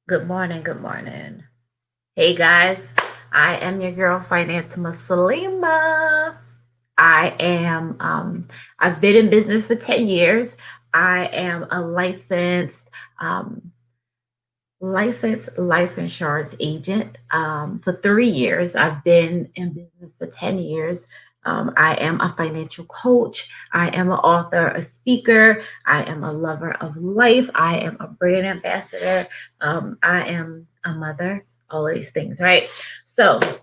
Good morning. Good morning. Hey guys, I am your girl Finance Muslima. I am I've been in business for 10 years. I am a um, licensed life insurance agent for 3 years. I've been in business for 10 years. I am a financial coach. I am an author, a speaker. I am a lover of life. I am a brand ambassador. I am a mother, all these things, right? So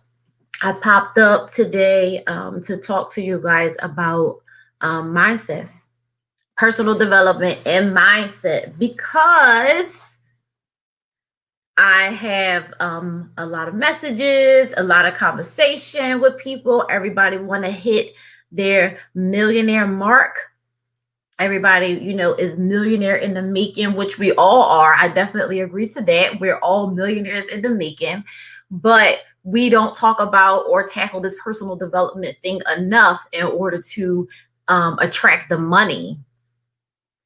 I popped up today to talk to you guys about mindset, personal development, and mindset because I have a lot of messages, a lot of conversation with people. Everybody want to hit their millionaire mark. Everybody, is millionaire in the making, which we all are. I definitely agree to that. We're all millionaires in the making, but we don't talk about or tackle this personal development thing enough in order to attract the money.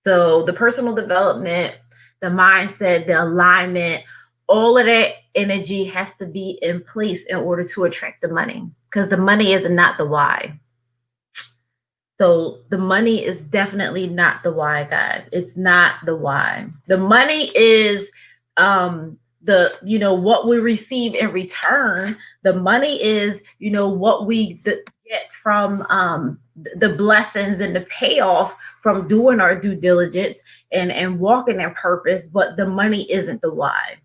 So the personal development, the mindset, the alignment, all of that energy has to be in place in order to attract the money because the money is not the why. So the money is definitely not the why, guys. It's not the why. The money is what we receive in return. The money is what we get from the blessings and the payoff from doing our due diligence and walking in purpose, but the money isn't the why.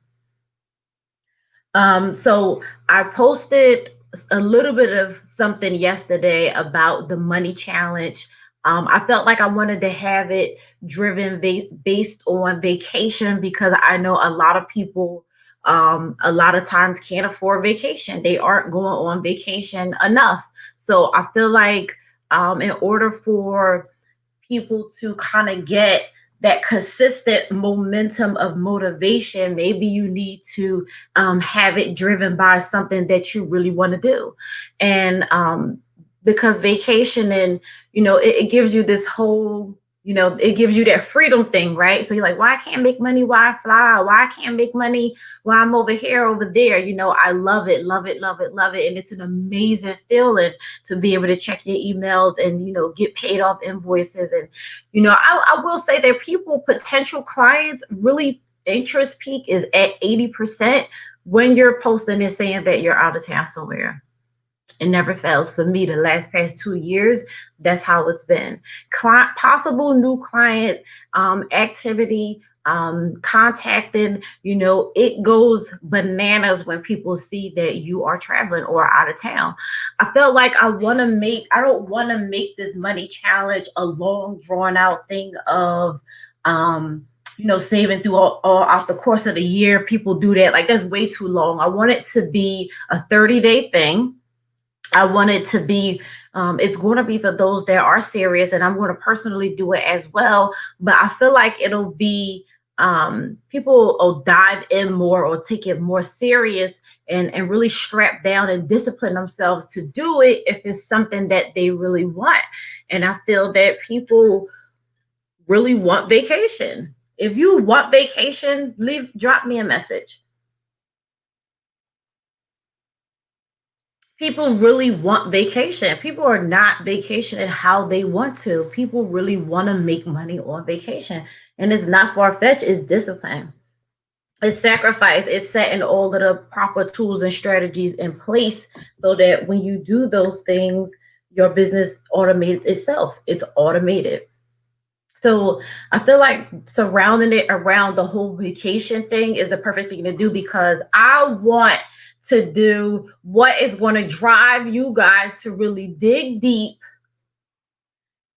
So I posted a little bit of something yesterday about the money challenge. I felt like I wanted to have it driven based on vacation because I know a lot of people a lot of times can't afford vacation. They aren't going on vacation enough. So I feel like in order for people to kind of get that consistent momentum of motivation, maybe you need to have it driven by something that you really want to do. And because vacation and, it gives you this whole, it gives you that freedom thing, right? So you're like, why I can't make money? Why I fly? Why I can't make money while I'm over here, over there? I love it, love it, love it, love it. And it's an amazing feeling to be able to check your emails and, get paid off invoices and I will say that people, potential clients, really interest peak is at 80% when you're posting and saying that you're out of town somewhere. It never fails for me the last past 2 years. That's how it's been. Possible new client activity, contacting, it goes bananas when people see that you are traveling or out of town. I felt like I don't want to make this money challenge a long, drawn out thing of, saving through all out the course of the year. People do that. Like, that's way too long. I want it to be a 30-day thing. I want it to be, it's going to be for those that are serious, and I'm going to personally do it as well. But I feel like it'll be, people will dive in more or take it more serious and really strap down and discipline themselves to do it if it's something that they really want. And I feel that people really want vacation. If you want vacation, drop me a message. People really want vacation. People are not vacationing how they want to. People really want to make money on vacation. And it's not far fetched, it's discipline. It's sacrifice. It's setting all of the proper tools and strategies in place so that when you do those things, your business automates itself. It's automated. So I feel like surrounding it around the whole vacation thing is the perfect thing to do because I want to do what is going to drive you guys to really dig deep,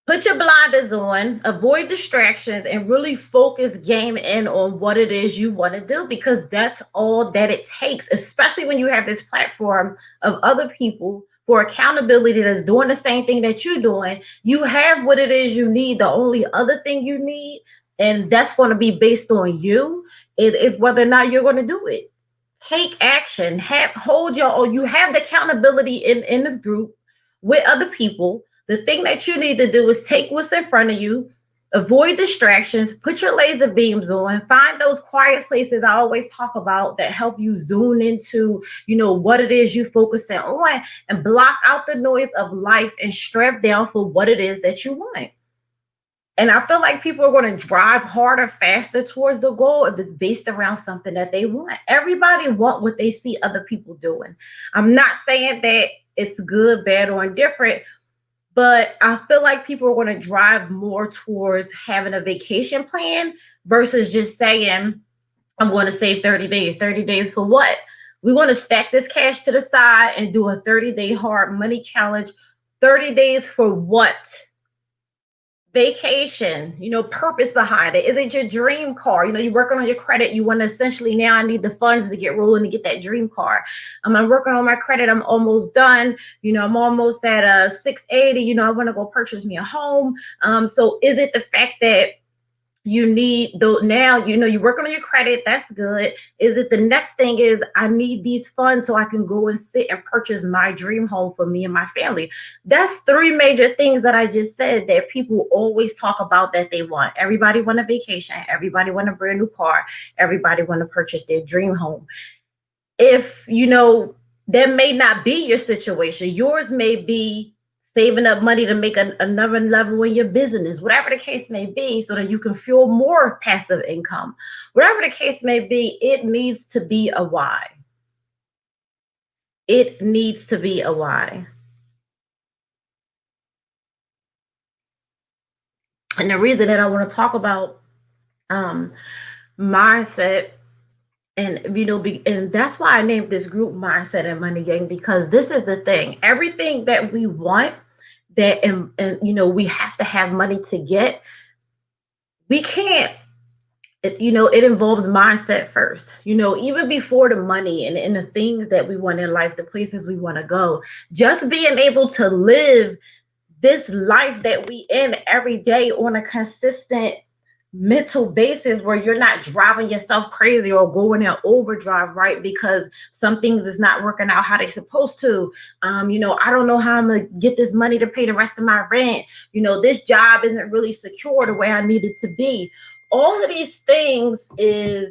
put your blinders on, avoid distractions, and really focus game in on what it is you want to do because that's all that it takes, especially when you have this platform of other people for accountability that's doing the same thing that you're doing. You have what it is you need. The only other thing you need, and that's going to be based on you, is whether or not you're going to do it. Take action. Hold your, or you have the accountability in this group with other people. The thing that you need to do is take what's in front of you, Avoid distractions, put your laser beams on, find those quiet places I always talk about that help you zoom into, what it is you focusing on, and block out the noise of life and strap down for what it is that you want. And I feel like people are going to drive harder, faster towards the goal if it's based around something that they want. Everybody want what they see other people doing. I'm not saying that it's good, bad, or indifferent, but I feel like people are going to drive more towards having a vacation plan versus just saying, I'm going to save 30 days. 30 days for what? We want to stack this cash to the side and do a 30-day hard money challenge. 30 days for what? Vacation, purpose behind it. Is it your dream car? You're working on your credit. You want to essentially, now I need the funds to get rolling to get that dream car. I'm working on my credit. I'm almost done. I'm almost at a 680. I want to go purchase me a home. So is it the fact that you need though now, you're working on your credit, that's good. Is it the next thing is I need these funds so I can go and sit and purchase my dream home for me and my family? That's three major things that I just said that people always talk about that they want. Everybody want a vacation, everybody want a brand new car, everybody want to purchase their dream home. If that may not be your situation, yours may be saving up money to make another level in your business, whatever the case may be, so that you can fuel more passive income. Whatever the case may be, it needs to be a why. It needs to be a why. And the reason that I want to talk about mindset, and and that's why I named this group Mindset and Money Gang, because this is the thing. Everything that we want, that and we have to have money to get, we can't. It involves mindset first. Even before the money and the things that we want in life, the places we want to go, just being able to live this life that we in every day on a consistent mental basis, where you're not driving yourself crazy or going in overdrive, right? Because some things is not working out how they're supposed to. I don't know how I'm gonna get this money to pay the rest of my rent. This job isn't really secure the way I need it to be. All of these things is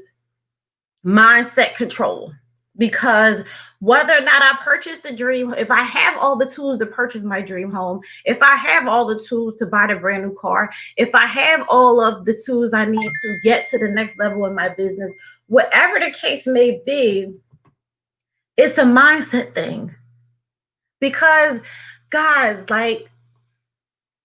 mindset control. Because whether or not I purchase the dream, if I have all the tools to purchase my dream home, if I have all the tools to buy the brand new car, if I have all of the tools I need to get to the next level in my business, whatever the case may be, it's a mindset thing. Because, guys, like,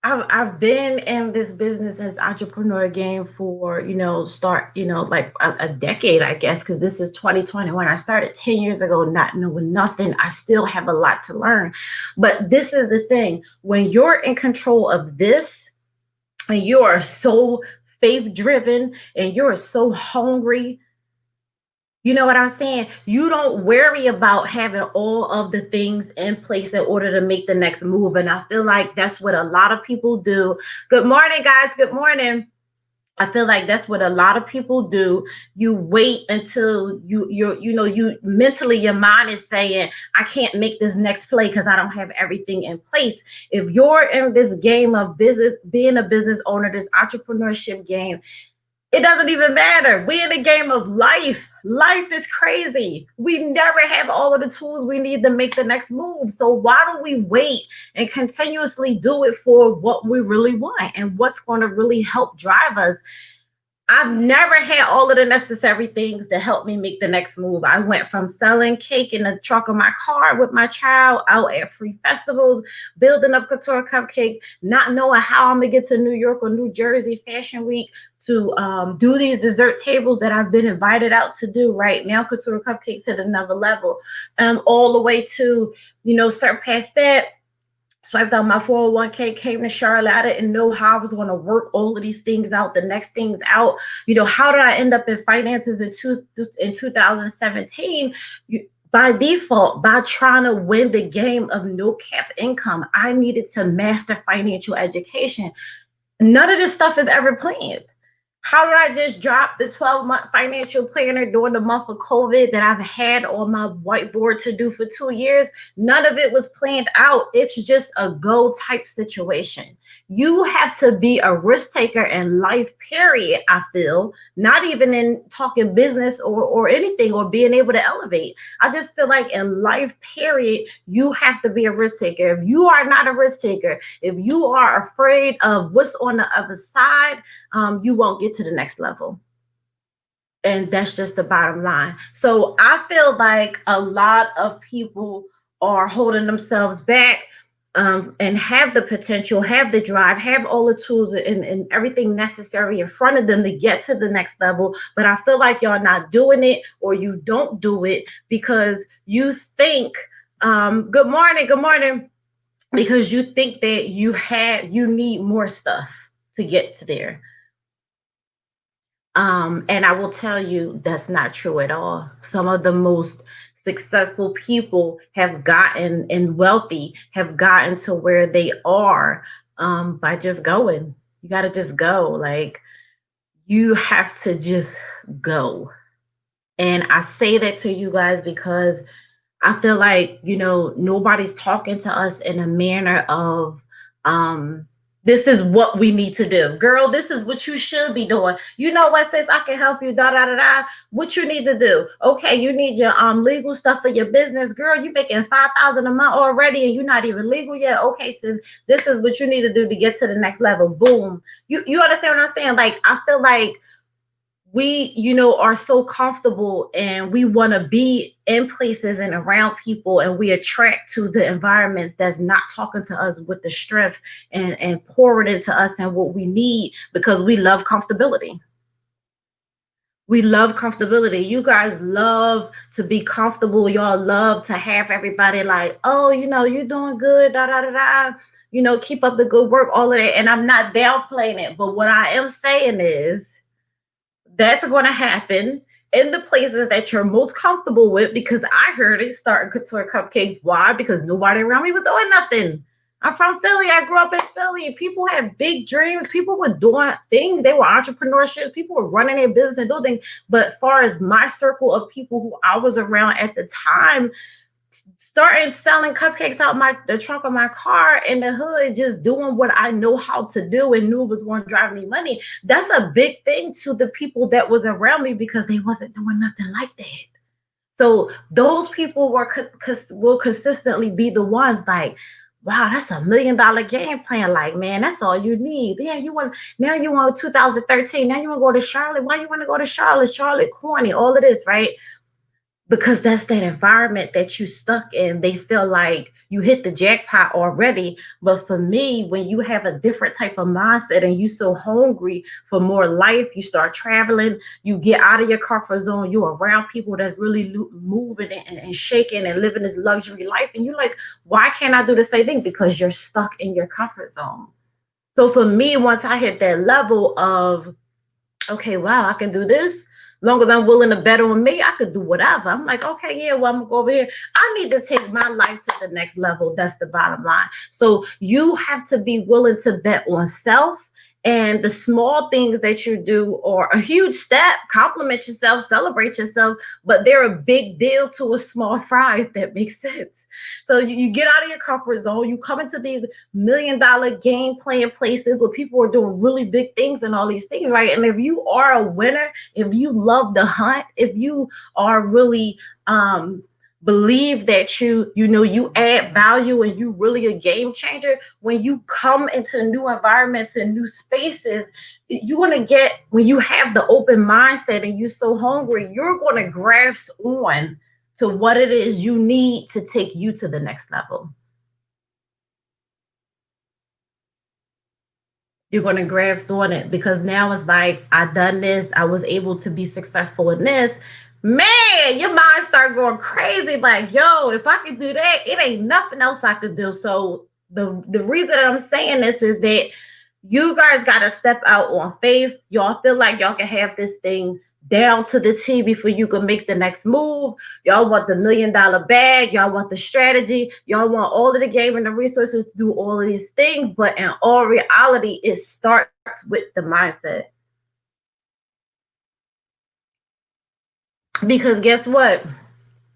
I've been in this business as entrepreneur game for, like a decade, I guess, because this is 2021. I started 10 years ago, not knowing nothing. I still have a lot to learn. But this is the thing. When you're in control of this and you are so faith driven and you're so hungry, you know what I'm saying? You don't worry about having all of the things in place in order to make the next move. And I feel like that's what a lot of people do. Good morning, guys. Good morning. I feel like that's what a lot of people do. You wait until you mentally, your mind is saying, I can't make this next play because I don't have everything in place. If you're in this game of business, being a business owner, this entrepreneurship game, it doesn't even matter. We're in the game of life. Life is crazy. We never have all of the tools we need to make the next move. So why don't we wait and continuously do it for what we really want and what's going to really help drive us? I've never had all of the necessary things to help me make the next move. I went from selling cake in the trunk of my car with my child, out at free festivals, building up Couture Cupcakes, not knowing how I'm going to get to New York or New Jersey Fashion Week to do these dessert tables that I've been invited out to do. Right now, Couture Cupcakes at another level, all the way to, surpass that. Swiped out my 401k, came to Charlotte. I didn't know how I was going to work all of these things out, the next things out. How did I end up in finances in 2017? By default, by trying to win the game of no cap income, I needed to master financial education. None of this stuff is ever planned. How did I just drop the 12-month financial planner during the month of COVID that I've had on my whiteboard to do for 2 years? None of it was planned out. It's just a go type situation. You have to be a risk taker in life, period. I feel not even in talking business or anything or being able to elevate. I just feel like in life, period, you have to be a risk taker. If you are not a risk taker, if you are afraid of what's on the other side, you won't get to the next level. And that's just the bottom line. So I feel like a lot of people are holding themselves back, and have the potential, have the drive, have all the tools and everything necessary in front of them to get to the next level. But I feel like y'all not doing it, or you don't do it because you think, good morning, because you think that you need more stuff to get to there. And I will tell you that's not true at all. Some of the most successful people have gotten and wealthy have gotten to where they are, by just going. You got to just go. Like, you have to just go. And I say that to you guys because I feel like, nobody's talking to us in a manner of, this is what we need to do. Girl, this is what you should be doing. You know what, sis, I can help you, da da da da. What you need to do. Okay, you need your legal stuff for your business. Girl, you making 5,000 a month already and you're not even legal yet. Okay, sis, this is what you need to do to get to the next level. Boom. You understand what I'm saying? Like, I feel like we are so comfortable and we want to be in places and around people, and we attract to the environments that's not talking to us with the strength and pour it into us and what we need, because we love comfortability. We love comfortability. You guys love to be comfortable. Y'all love to have everybody like, oh, you're doing good, da da da da. Keep up the good work, all of that. And I'm not downplaying it, but what I am saying is that's going to happen in the places that you're most comfortable with, because I heard it starting Couture Cupcakes. Why? Because nobody around me was doing nothing. I'm from Philly. I grew up in Philly. People had big dreams. People were doing things. They were entrepreneurships. People were running their business and doing things. But as far as my circle of people who I was around at the time, starting selling cupcakes out the trunk of my car in the hood, just doing what I know how to do and knew was going to drive me money. That's a big thing to the people that was around me, because they wasn't doing nothing like that. So those people will consistently be the ones like, wow, that's $1 million game plan. Like, man, that's all you need. Yeah, you want 2013. Now you want to go to Charlotte. Why you want to go to Charlotte? Charlotte corny, all of this, right? Because that's that environment that you stuck in. They feel like you hit the jackpot already. But for me, when you have a different type of mindset and you so hungry for more life, you start traveling, you get out of your comfort zone, you're around people that's really moving and shaking and living this luxury life. And you're like, why can't I do the same thing? Because you're stuck in your comfort zone. So for me, once I hit that level of, okay, wow, I can do this. Long as I'm willing to bet on me, I could do whatever. I'm like, okay, yeah, well, I'm gonna go over here. I need to take my life to the next level. That's the bottom line. So you have to be willing to bet on self, and the small things that you do are a huge step. Compliment yourself, celebrate yourself, but they're a big deal to a small fry, if that makes sense. So you get out of your comfort zone, you come into these $1 million game playing places where people are doing really big things and all these things, right? And if you are a winner, if you love the hunt, if you are really believe that you add value and you really a game changer, when you come into new environments and new spaces, you're going to get, when you have the open mindset and you're so hungry, you're going to grasp on to what it is you need to take you to the next level. You're going to grasp on it, because now it's like, I done this, I was able to be successful in this. Man, your mind start going crazy. Like, yo, if I could do that, it ain't nothing else I could do. So the reason that I'm saying this is that you guys got to step out on faith. Y'all feel like y'all can have this thing down to the T before you can make the next move. Y'all want the $1 million bag. Y'all want the strategy. Y'all want all of the game and the resources to do all of these things. But in all reality, it starts with the mindset. Because guess what?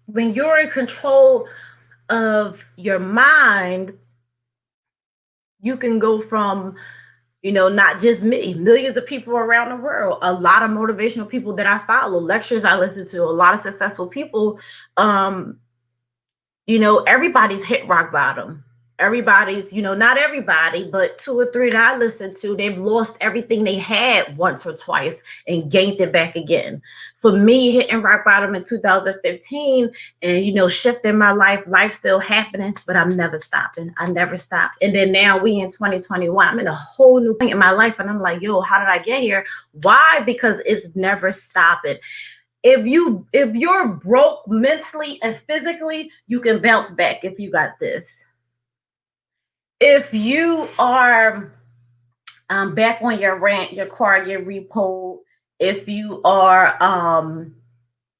When you're in control of your mind, you can go from, not just me, millions of people around the world, a lot of motivational people that I follow, lectures I listen to, a lot of successful people. Um, everybody's hit rock bottom. Everybody's, not everybody, but two or three that I listen to, they've lost everything they had once or twice and gained it back again. For me, hitting rock bottom in 2015 and, shifting my life still happening, but I'm never stopping. I never stopped. And then now we in 2021, I'm in a whole new point in my life. And I'm like, yo, how did I get here? Why? Because it's never stopping. If you're broke mentally and physically, you can bounce back if you got this. If you are back on your rent, your car get repoed, if you are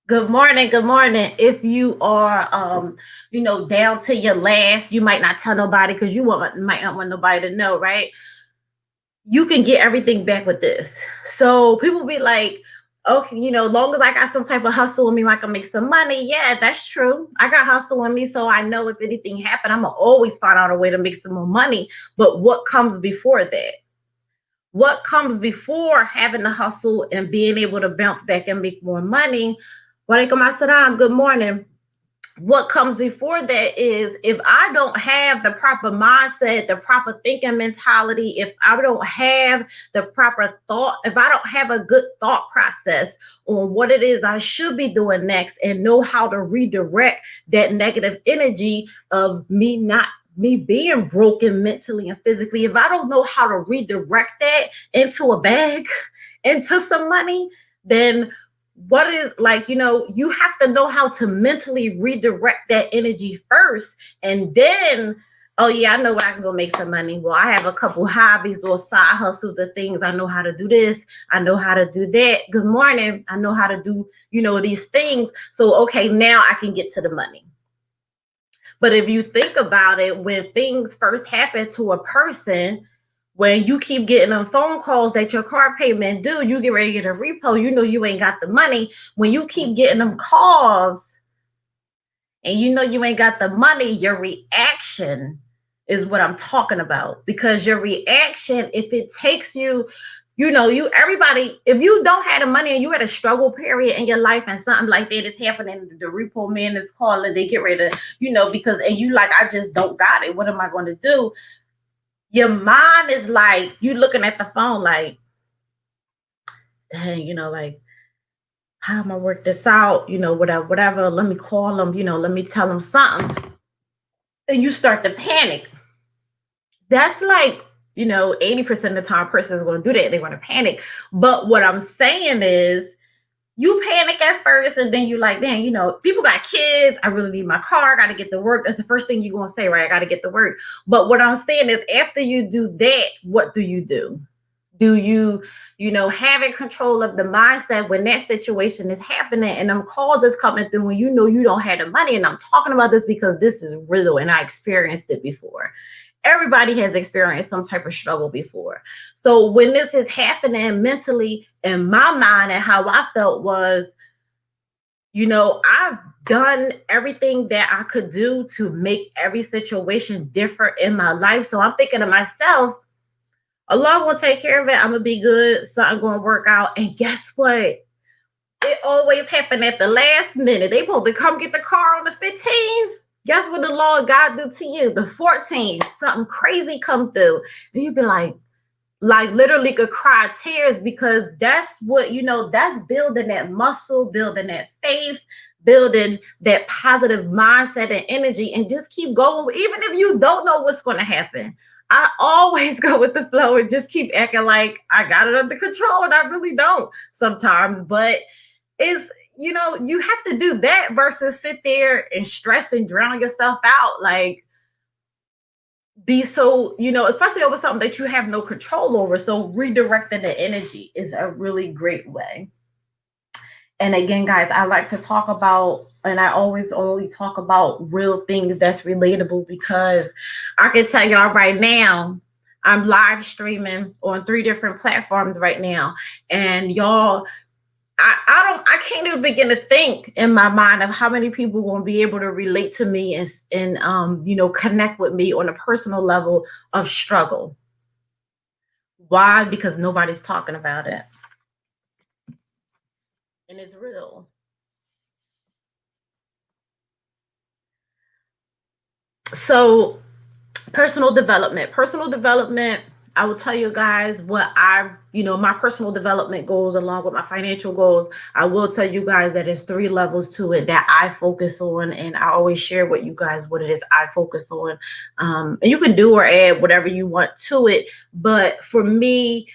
good morning, good morning. If you are down to your last, you might not tell nobody because might not want nobody to know, right? You can get everything back with this. So people be like, okay, long as I got some type of hustle in me, I can make some money. Yeah, that's true. I got hustle in me, so I know if anything happened, I'm gonna always find out a way to make some more money. But what comes before that? What comes before having the hustle and being able to bounce back and make more money? Walaikum assalam. Good morning. What comes before that is, if I don't have the proper mindset, the proper thinking mentality, if I don't have the proper thought, if I don't have a good thought process on what it is I should be doing next and know how to redirect that negative energy of me being broken mentally and physically, if I don't know how to redirect that into a bag, into some money, then what is, like, you have to know how to mentally redirect that energy first, and then, oh yeah, I know I can go make some money. Well, I have a couple hobbies or side hustles or things. I know how to do this, I know how to do that. Good morning. I know how to do these things. So okay, now I can get to the money. But if you think about it, when things first happen to a person, when you keep getting them phone calls that your car payment due, you get ready to get a repo, you ain't got the money. When you keep getting them calls and you ain't got the money, your reaction is what I'm talking about. Because your reaction, if it takes you, everybody, if you don't have the money and you had a struggle period in your life and something like that is happening, the repo man is calling, they get ready to, because, and you like, I just don't got it. What am I going to do? Your mind is like, you looking at the phone like, dang, like, how am I work this out? Whatever. Let me call them, let me tell them something. And you start to panic. That's like, 80% of the time a person is going to do that. They want to panic. But what I'm saying is, you panic at first and then you like, man, people got kids. I really need my car. I got to get to work. That's the first thing you're going to say, right? I got to get to work. But what I'm saying is, after you do that, what do you do? Do you, having control of the mindset when that situation is happening and them calls is coming through when you don't have the money? And I'm talking about this because this is real and I experienced it before. Everybody has experienced some type of struggle before. So when this is happening mentally, in my mind, and how I felt was, I've done everything that I could do to make every situation different in my life. So I'm thinking to myself, Allah gonna take care of it. I'm gonna be good. Something gonna work out. And guess what? It always happened at the last minute. They supposed to come get the car on the 15th. Guess what the Lord God do to you? The 14th, something crazy come through. And you'd be like literally could cry tears, because that's what, that's building that muscle, building that faith, building that positive mindset and energy, and just keep going. Even if you don't know what's going to happen, I always go with the flow and just keep acting like I got it under control, and I really don't sometimes. But it's, you have to do that versus sit there and stress and drown yourself out. Like, be so, especially over something that you have no control over. So redirecting the energy is a really great way. And again, guys, I like to talk about, and I always only talk about real things that's relatable, because I can tell y'all right now, I'm live streaming on 3 different platforms right now. And y'all, I can't even begin to think in my mind of how many people will be able to relate to me and connect with me on a personal level of struggle. Why? Because nobody's talking about it. And it's real. So personal development, I will tell you guys what my personal development goals along with my financial goals. I will tell you guys that there's 3 levels to it that I focus on, and I always share with you guys what it is I focus on. And you can do or add whatever you want to it, but for me,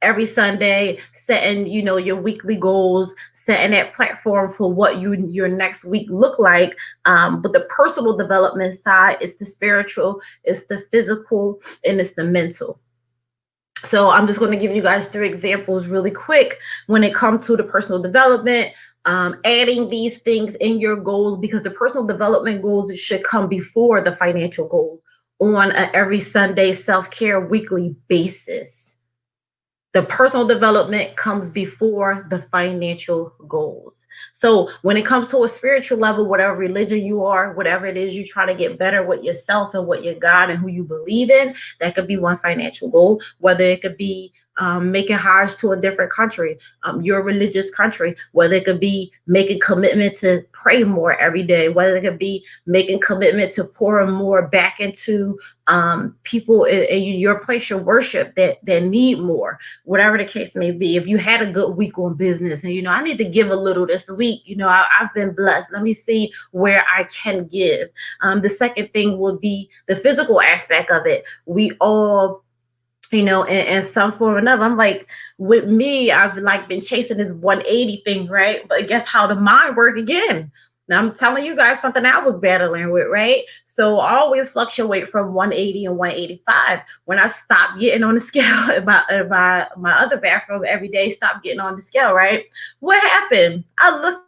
every Sunday, setting, your weekly goals, setting that platform for what your next week look like. But the personal development side is the spiritual, it's the physical, and it's the mental. So I'm just going to give you guys 3 examples really quick when it comes to the personal development. Adding these things in your goals, because the personal development goals should come before the financial goals on a every Sunday self-care weekly basis. The personal development comes before the financial goals. So when it comes to a spiritual level, whatever religion you are, whatever it is you try to get better with yourself and what your God and who you believe in, that could be one financial goal. Whether it could be making hires to a different country, your religious country, whether it could be making commitment to pray more every day, whether it could be making commitment to pour more back into people in your place of worship that need more, whatever the case may be. If you had a good week on business and I need to give a little this week, I've been blessed, let me see where I can give. The second thing would be the physical aspect of it. We all in some form or another. I'm like, with me, I've like been chasing this 180 thing, right? But guess how the mind worked again? Now I'm telling you guys something I was battling with, right? So I always fluctuate from 180 and 185. When I stopped getting on the scale in my other bathroom every day, stopped getting on the scale, right? What happened? I looked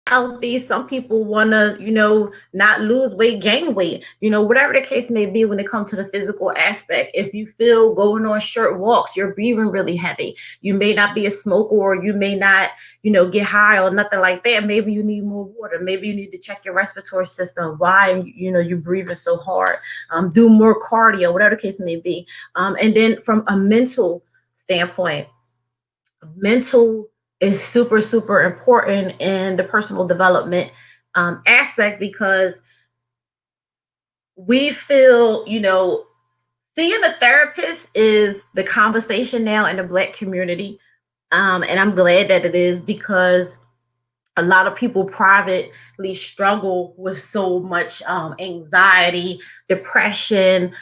healthy. Some people want to, not lose weight, gain weight, whatever the case may be when it comes to the physical aspect. If you feel going on short walks, you're breathing really heavy, you may not be a smoker, or you may not, get high or nothing like that. Maybe you need more water. Maybe you need to check your respiratory system. Why, you're breathing so hard. Do more cardio, whatever the case may be. And then from a mental standpoint, mental is super super important in the personal development aspect, because we feel seeing a therapist is the conversation now in the Black community, and I'm glad that it is, because a lot of people privately struggle with so much anxiety, depression,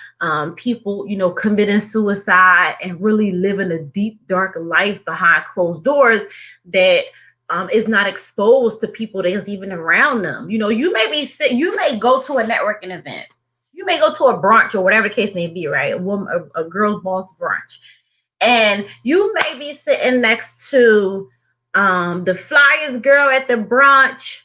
people, committing suicide and really living a deep, dark life behind closed doors that is not exposed to people that's even around them. You may go to a networking event, you may go to a brunch or whatever the case may be, right? A girls' boss brunch, and you may be sitting next to the flyers girl at the brunch.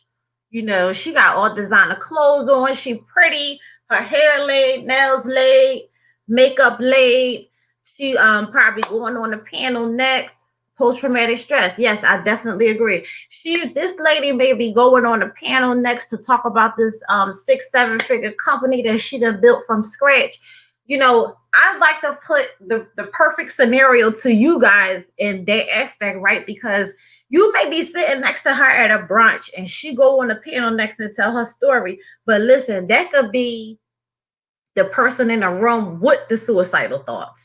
She got all designer clothes on, she pretty, her hair laid, nails laid, makeup laid. She probably going on the panel next, post-traumatic stress. Yes, I definitely agree. This lady may be going on the panel next to talk about this 6-7 figure company that she done built from scratch. I'd like to put the perfect scenario to you guys in that aspect, right? Because you may be sitting next to her at a brunch and she go on the panel next and tell her story. But listen, that could be the person in the room with the suicidal thoughts.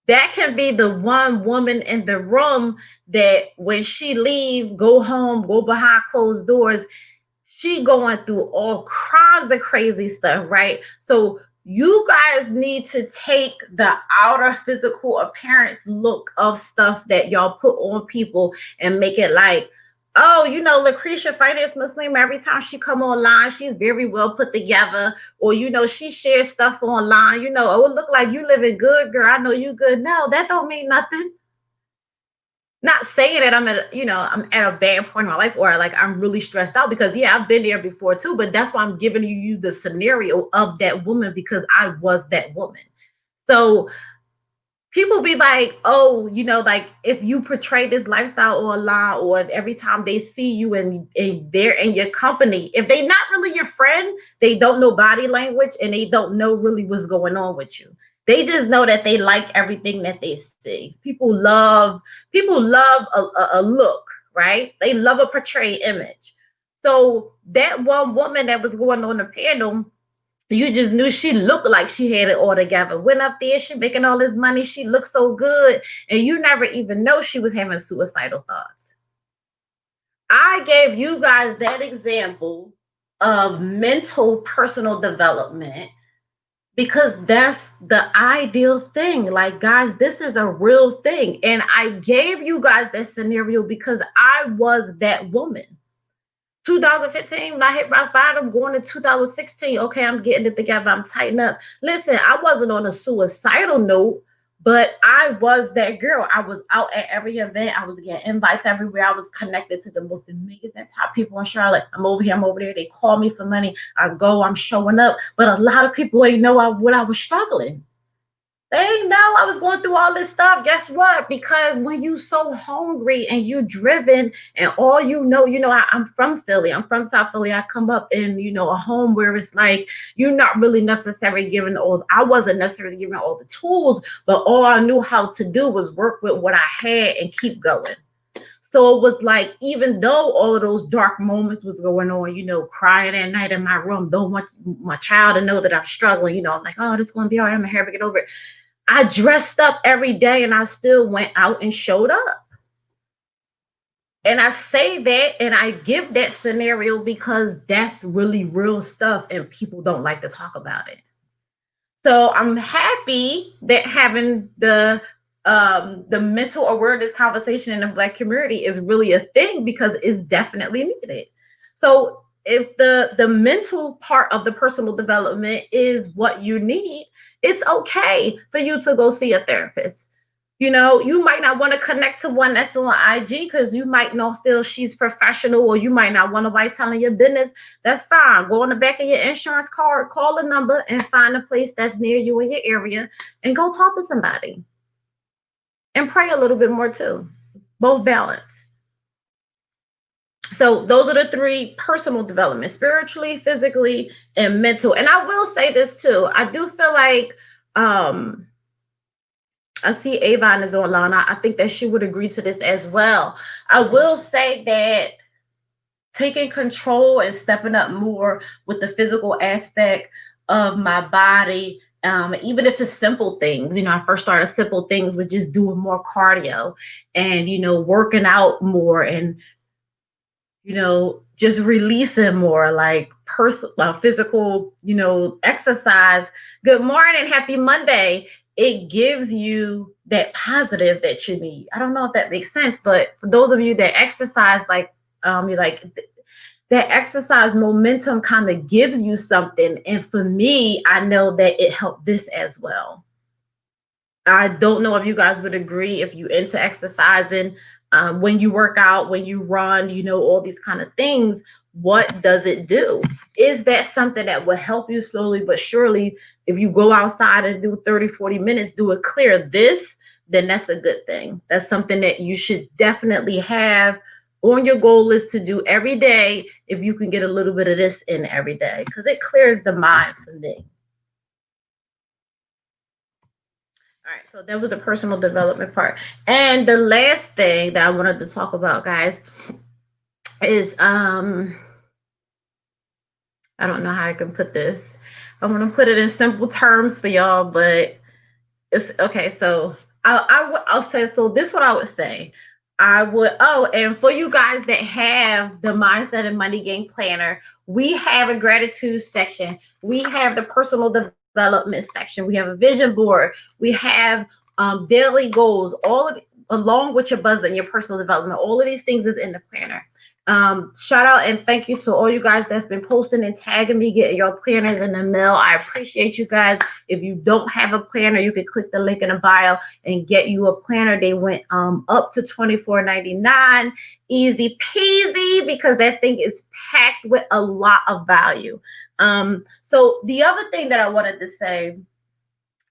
That can be the one woman in the room that when she leave, go home, go behind closed doors, she going through all kinds of crazy stuff, right? So you guys need to take the outer physical appearance look of stuff that y'all put on people and make it like, oh, Lucretia Finance Muslim, every time she come online, she's very well put together. Or, she shares stuff online, oh, it look like you living good, girl. I know you good. No, that don't mean nothing. Not saying that I'm at a bad point in my life or like I'm really stressed out, because yeah, I've been there before too, but that's why I'm giving you the scenario of that woman, because I was that woman. So people be like, oh, like if you portray this lifestyle online, or if every time they see you and they're in your company, if they not really your friend, they don't know body language and they don't know really what's going on with you. They just know that they like everything that they see. People love a look, right? They love a portrayed image. So that one woman that was going on the panel, you just knew she looked like she had it all together. Went up there, she making all this money, she looked so good, and you never even know she was having suicidal thoughts. I gave you guys that example of mental personal development because that's the ideal thing. Like, guys, this is a real thing. And I gave you guys that scenario because I was that woman. 2015, when I hit rock bottom, going to 2016, okay, I'm getting it together, I'm tightening up. Listen, I wasn't on a suicidal note, but I was that girl. I was out at every event. I was getting invites everywhere. I was connected to the most amazing top people in Charlotte. I'm over here, I'm over there. They call me for money. I go, I'm showing up. But a lot of people ain't know what I was struggling. They know I was going through all this stuff. Guess what? Because when you so hungry and you driven and all I'm from Philly. I'm from South Philly. I come up in, a home where it's like you're not really necessarily given I wasn't necessarily given all the tools, but all I knew how to do was work with what I had and keep going. So it was like, even though all of those dark moments was going on, crying at night in my room, don't want my child to know that I'm struggling, I'm like, oh, this is going to be all right. I'm going to get over it. I dressed up every day and I still went out and showed up. And I say that and I give that scenario because that's really real stuff and people don't like to talk about it. So I'm happy that having the mental awareness conversation in the Black community is really a thing, because it's definitely needed. So if the mental part of the personal development is what you need, it's okay for you to go see a therapist. You might not want to connect to one that's on IG because you might not feel she's professional, or you might not want nobody telling your business. That's fine. Go on the back of your insurance card, call a number, and find a place that's near you in your area and go talk to somebody. And pray a little bit more too. Both balance. So those are the three: personal development: spiritually, physically, and mental. And I will say this too. I do feel like I see Avon is online. I think that she would agree to this as well. I will say that taking control and stepping up more with the physical aspect of my body, even if it's simple things. I first started simple things with just doing more cardio and, working out more and, just releasing more, like physical, exercise. Good morning. Happy Monday. It gives you that positive that you need. I don't know if that makes sense, but for those of you that exercise, you're like, that exercise momentum kind of gives you something. And for me, I know that it helped this as well. I don't know if you guys would agree, if you into exercising, when you work out, when you run, all these kind of things. What does it do? Is that something that will help you slowly but surely? If you go outside and do 30, 40 minutes, do it clear this, then that's a good thing. That's something that you should definitely have on your goal list to do every day, if you can get a little bit of this in every day, because it clears the mind for me. All right, so that was the personal development part. And the last thing that I wanted to talk about, guys, is I don't know how I can put this. I want to put it in simple terms for y'all, but it's okay. So I'll say, so this is what I would say. And for you guys that have the Mindset and Money Game Planner, we have a gratitude section. We have the personal development development section. We have a vision board. We have daily goals, all of along with your budget and your personal development. All of these things is in the planner. Shout out and thank you to all you guys that's been posting and tagging me, getting your planners in the mail. I appreciate you guys. If you don't have a planner, you can click the link in the bio and get you a planner. They went up to $24.99. Easy peasy, because that thing is packed with a lot of value. So the other thing that I wanted to say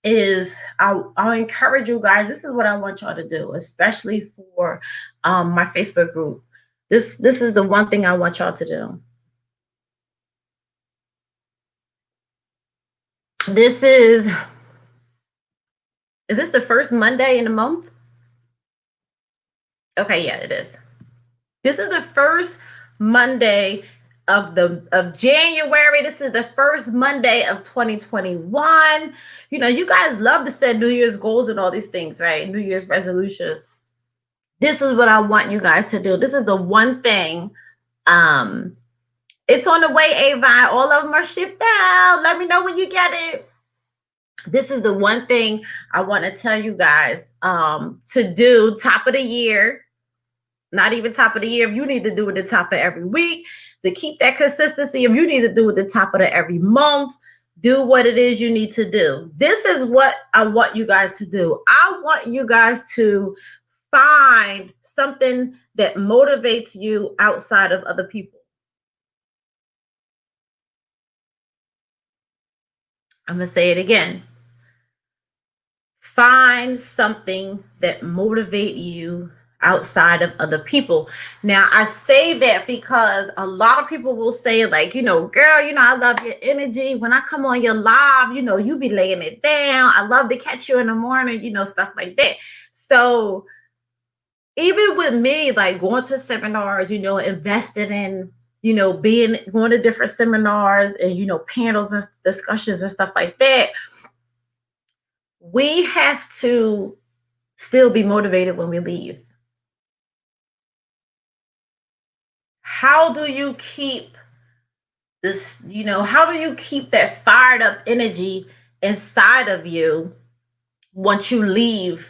is I'll encourage you guys. This is what I want y'all to do, especially for my Facebook group. This is the one thing I want y'all to do. This is this the first Monday in the month? Okay, yeah, it is. This is the first Monday of January. This is the first Monday of 2021. You know, you guys love to set New Year's goals and all these things, right? New Year's resolutions. This is what I want you guys to do. This is the one thing. It's on the way, Avon. All of them are shipped out. Let me know when you get it. This is the one thing I want to tell you guys to do top of the year. Not even top of the year. If you need to do it the top of every week to keep that consistency, if you need to do it the top of the every month, do what it is you need to do. This is what I want you guys to do. I want you guys to find something that motivates you outside of other people. I'm going to say it again. Find something that motivates you outside of other people. Now, I say that because a lot of people will say, like, you know, girl, you know, I love your energy. When I come on your live, you know, you be laying it down. I love to catch you in the morning, you know, stuff like that. So even with me, like going to seminars, you know, investing in, you know, going to different seminars and, you know, panels and discussions and stuff like that, we have to still be motivated when we leave. How do you keep this, you know, how do you keep that fired up energy inside of you once you leave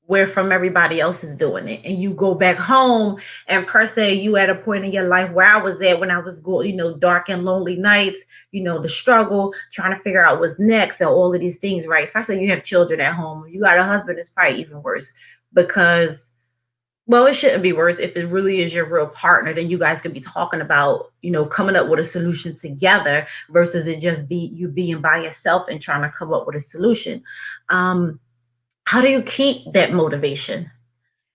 where from everybody else is doing it and you go back home, and per se you at a point in your life where I was at when I was going, you know, dark and lonely nights, you know, the struggle, trying to figure out what's next and all of these things, right? Especially you have children at home, you got a husband, it's probably even worse, because well, it shouldn't be worse. If it really is your real partner, then you guys could be talking about, you know, coming up with a solution together versus it just be you being by yourself and trying to come up with a solution. How do you keep that motivation?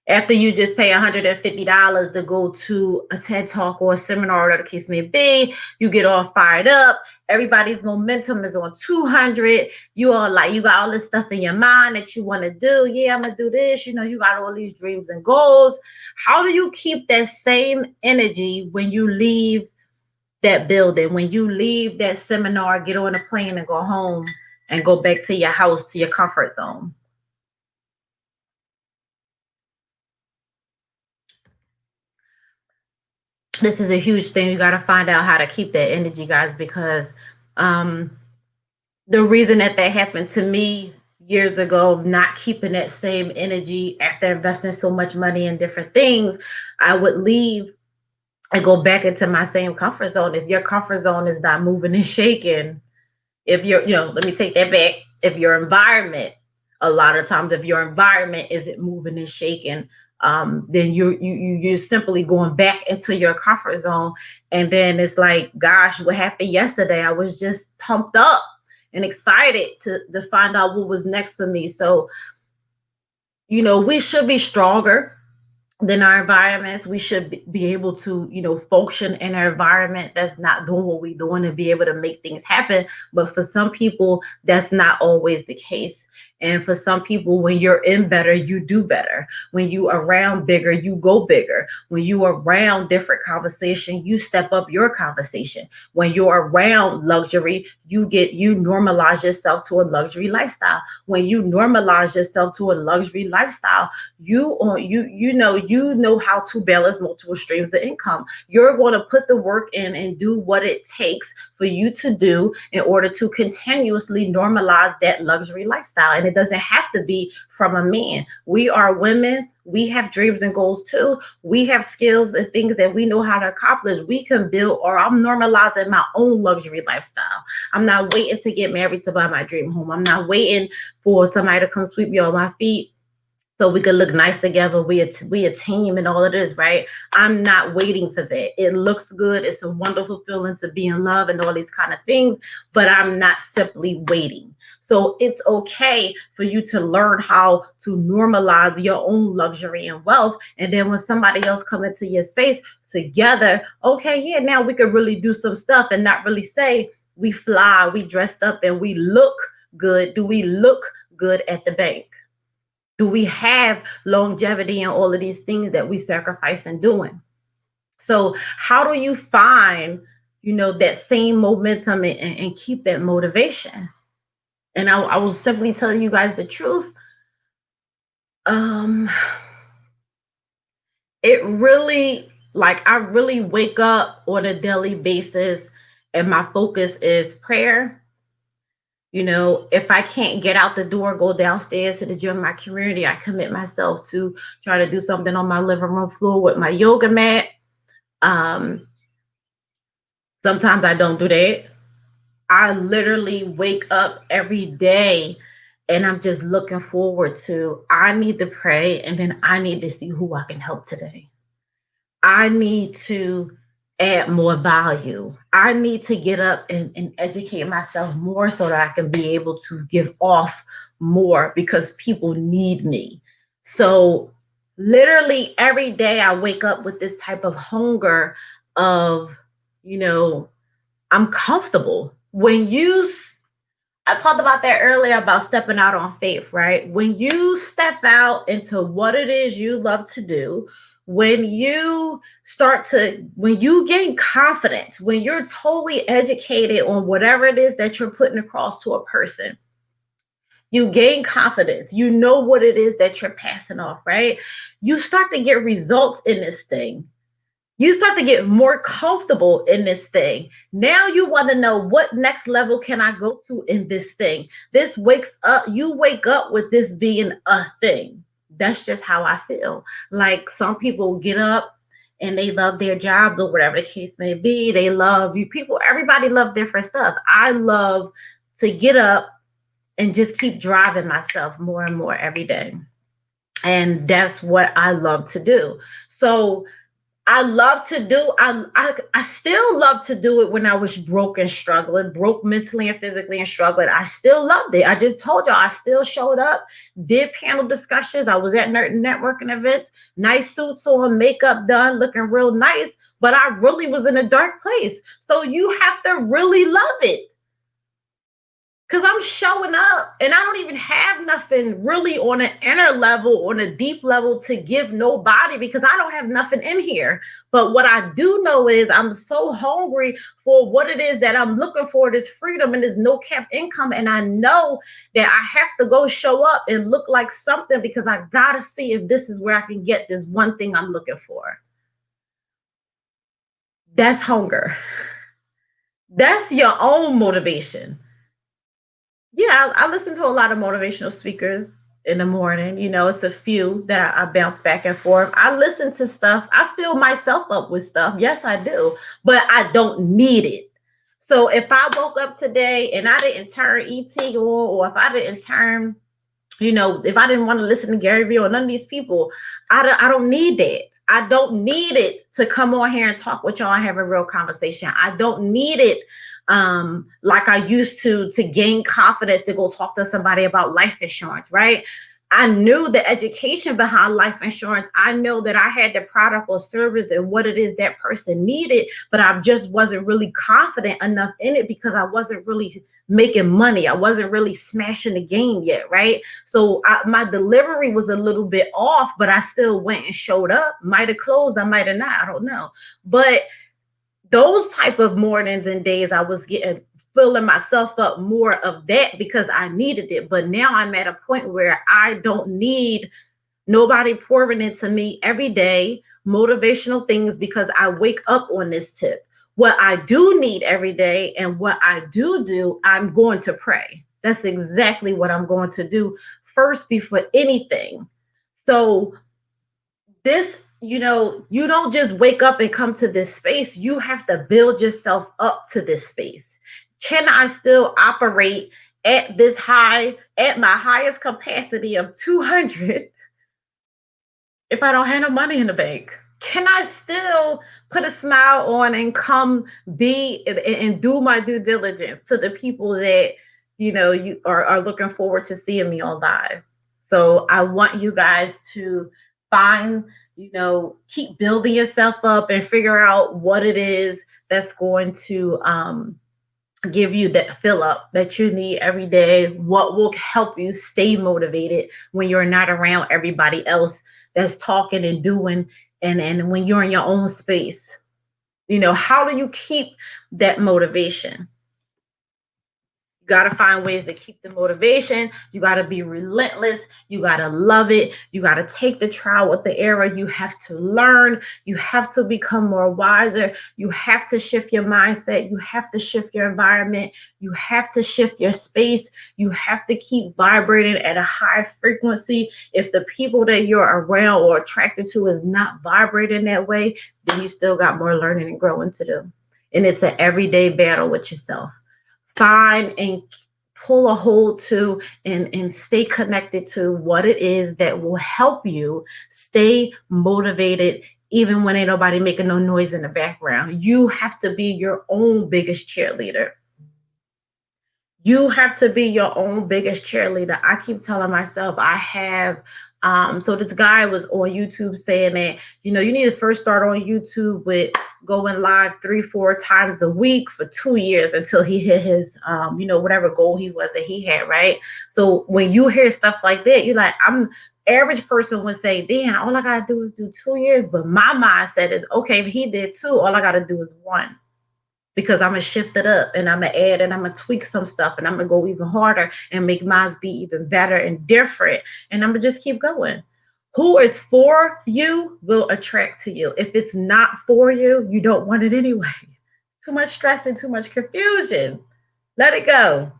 After you just pay $150 to go to a TED Talk or a seminar, whatever the case may be, you get all fired up. Everybody's momentum is on 200. You are like, you got all this stuff in your mind that you want to do. Yeah, I'm going to do this. You know, you got all these dreams and goals. How do you keep that same energy when you leave that building, when you leave that seminar, get on a plane and go home and go back to your house, to your comfort zone? This is a huge thing. You got to find out how to keep that energy, guys, because the reason that happened to me years ago, not keeping that same energy after investing so much money in different things, I would leave and go back into my same comfort zone. If your comfort zone is not moving and shaking, if you're, you know, let me take that back. If your environment, a lot of times, if your environment isn't moving and shaking, then you're simply going back into your comfort zone. And then it's like, gosh, what happened yesterday? I was just pumped up and excited to find out what was next for me. So, you know, we should be stronger than our environments. We should be able to, you know, function in an environment that's not doing what we're doing and be able to make things happen. But for some people, that's not always the case. And for some people, when you're in better, you do better. When you around bigger, you go bigger. When you around different conversation, you step up your conversation. When you're around luxury, you normalize yourself to a luxury lifestyle. When you normalize yourself to a luxury lifestyle, you know how to balance multiple streams of income. You're going to put the work in and do what it takes for you to do in order to continuously normalize that luxury lifestyle. And it doesn't have to be from a man. We are women. We have dreams and goals too. We have skills and things that we know how to accomplish. We can build, or I'm normalizing my own luxury lifestyle. I'm not waiting to get married to buy my dream home. I'm not waiting for somebody to come sweep me off my feet so we could look nice together. We a team and all of this, right? I'm not waiting for that. It looks good. It's a wonderful feeling to be in love and all these kind of things, but I'm not simply waiting. So it's okay for you to learn how to normalize your own luxury and wealth. And then when somebody else come into your space together, okay, yeah, now we can really do some stuff and not really say we fly, we dressed up and we look good. Do we look good at the bank? Do we have longevity and all of these things that we sacrifice in doing? So how do you find, that same momentum and keep that motivation? And I will simply tell you guys the truth. It really, I really wake up on a daily basis and my focus is prayer. If I can't get out the door, go downstairs to the gym in my community, I commit myself to try to do something on my living room floor with my yoga mat. Sometimes I don't do that. I literally wake up every day and I'm just looking forward to, I need to pray and then I need to see who I can help today. I need to add more value. I need to get up and educate myself more so that I can be able to give off more because people need me. So literally every day I wake up with this type of hunger of, I'm comfortable. I talked about that earlier about stepping out on faith, right? When you step out into what it is you love to do, when you gain confidence, when you're totally educated on whatever it is that you're putting across to a person, you gain confidence, you know what it is that you're passing off, right? You start to get results in this thing. You start to get more comfortable in this thing. Now you want to know, what next level can I go to in this thing? You wake up with this being a thing. That's just how I feel. Like some people get up and they love their jobs or whatever the case may be. They love you people. Everybody love different stuff. I love to get up and just keep driving myself more and more every day. And that's what I love to do. So I love to do, I still love to do it when I was broke and struggling, broke mentally and physically and struggling. I still loved it. I just told y'all I still showed up, did panel discussions. I was at networking events, nice suits on, makeup done, looking real nice, but I really was in a dark place. So you have to really love it. Because I'm showing up and I don't even have nothing really on an inner level, on a deep level to give nobody because I don't have nothing in here. But what I do know is I'm so hungry for what it is that I'm looking for, this freedom and this no cap income. And I know that I have to go show up and look like something because I got to see if this is where I can get this one thing I'm looking for. That's hunger. That's your own motivation. Yeah, I listen to a lot of motivational speakers in the morning. It's a few that I bounce back and forth. I listen to stuff. I fill myself up with stuff. Yes, I do, but I don't need it. So if I woke up today and I didn't turn ET or if I didn't turn, if I didn't want to listen to Gary Vee or none of these people, I don't need that. I don't need it to come on here and talk with y'all and have a real conversation. I don't need it like I used to gain confidence to go talk to somebody about life insurance, right? I knew the education behind life insurance. I know that I had the product or service and what it is that person needed, but I just wasn't really confident enough in it because I wasn't really making money. I wasn't really smashing the game yet, right? So my delivery was a little bit off, but I still went and showed up. Might have closed, I might have not, I don't know. But those type of mornings and days I was filling myself up more of that because I needed it. But now I'm at a point where I don't need nobody pouring into me every day motivational things because I wake up on this tip. What I do need every day and what I do, I'm going to pray. That's exactly what I'm going to do first before anything. So this, you don't just wake up and come to this space. You have to build yourself up to this space. Can I still operate at this high, at my highest capacity of 200 if I don't have no money in the bank? Can I still put a smile on and come be and do my due diligence to the people that you are looking forward to seeing me on live? So I want you guys to find, keep building yourself up and figure out what it is that's going to give you that fill up that you need every day, what will help you stay motivated when you're not around everybody else that's talking and doing, and when you're in your own space. How do you keep that motivation? You got to find ways to keep the motivation. You got to be relentless. You got to love it. You got to take the trial with the error. You have to learn. You have to become more wiser. You have to shift your mindset. You have to shift your environment. You have to shift your space. You have to keep vibrating at a high frequency. If the people that you're around or attracted to is not vibrating that way, then you still got more learning and growing to do. And it's an everyday battle with yourself. Find and pull a hold to and stay connected to what it is that will help you stay motivated even when ain't nobody making no noise in the background. You have to be your own biggest cheerleader. You have to be your own biggest cheerleader. I keep telling myself I have so this guy was on YouTube saying that, you need to first start on YouTube with going live 3-4 times a week for 2 years until he hit his, whatever goal he was that he had, right? So when you hear stuff like that, you're like, average person would say, damn, all I gotta do is do 2 years. But my mindset is, okay, if he did 2, all I gotta do is 1. Because I'm going to shift it up and I'm going to add and I'm going to tweak some stuff and I'm going to go even harder and make mine be even better and different. And I'm going to just keep going. Who is for you will attract to you. If it's not for you, you don't want it anyway. Too much stress and too much confusion. Let it go.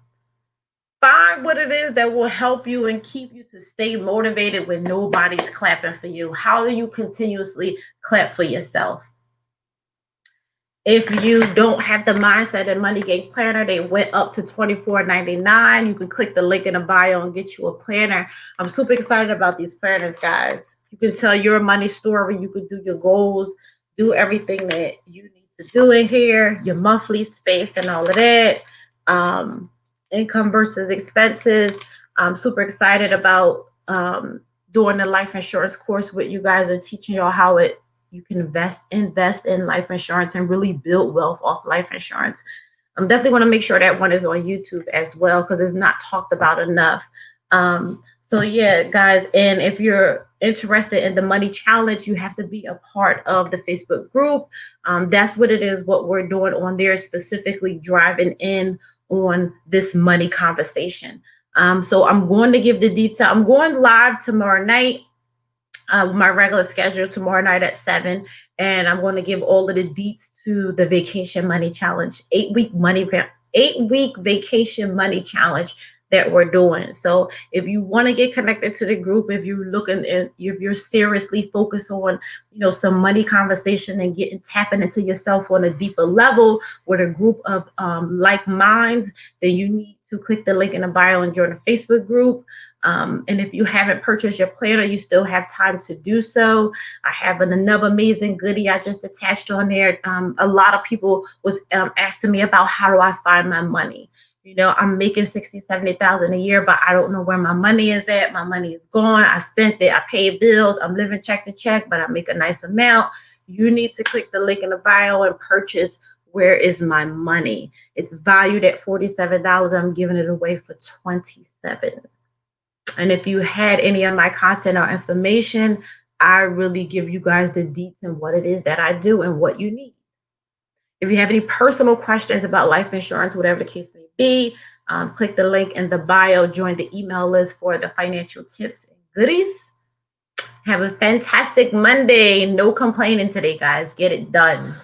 Find what it is that will help you and keep you to stay motivated when nobody's clapping for you. How do you continuously clap for yourself? If you don't have the mindset and money game planner, they went up to $24.99. You can click the link in the bio and get you a planner. I'm super excited about these planners, guys. You can tell your money story. You can do your goals, do everything that you need to do in here, your monthly space and all of that. Income versus expenses. I'm super excited about doing the life insurance course with you guys and teaching y'all how you can invest in life insurance and really build wealth off life insurance. I'm definitely want to make sure that one is on YouTube as well because it's not talked about enough. So yeah, guys, and if you're interested in the money challenge, you have to be a part of the Facebook group. That's what it is, what we're doing on there, specifically driving in on this money conversation. So I'm going to give the detail. I'm going live tomorrow night. My regular schedule tomorrow night at 7, and I'm going to give all of the deets to the Vacation Money Challenge, 8-week vacation money challenge that we're doing. So if you want to get connected to the group, if you're looking and if you're seriously focused on, some money conversation and tapping into yourself on a deeper level with a group of like minds, then you need to click the link in the bio and join the Facebook group. And if you haven't purchased your planner, you still have time to do so. I have another amazing goodie I just attached on there. A lot of people was asking me about how do I find my money. I'm making 60, 70,000 a year, but I don't know where my money is at. My money is gone. I spent it. I paid bills. I'm living check to check, but I make a nice amount. You need to click the link in the bio and purchase Where Is My Money. It's valued at $47. I'm giving it away for $27. And if you had any of my content or information, I really give you guys the deets and what it is that I do and what you need. If you have any personal questions about life insurance, whatever the case may be, click the link in the bio, join the email list for the financial tips and goodies. Have a fantastic Monday. No complaining today, guys. Get it done.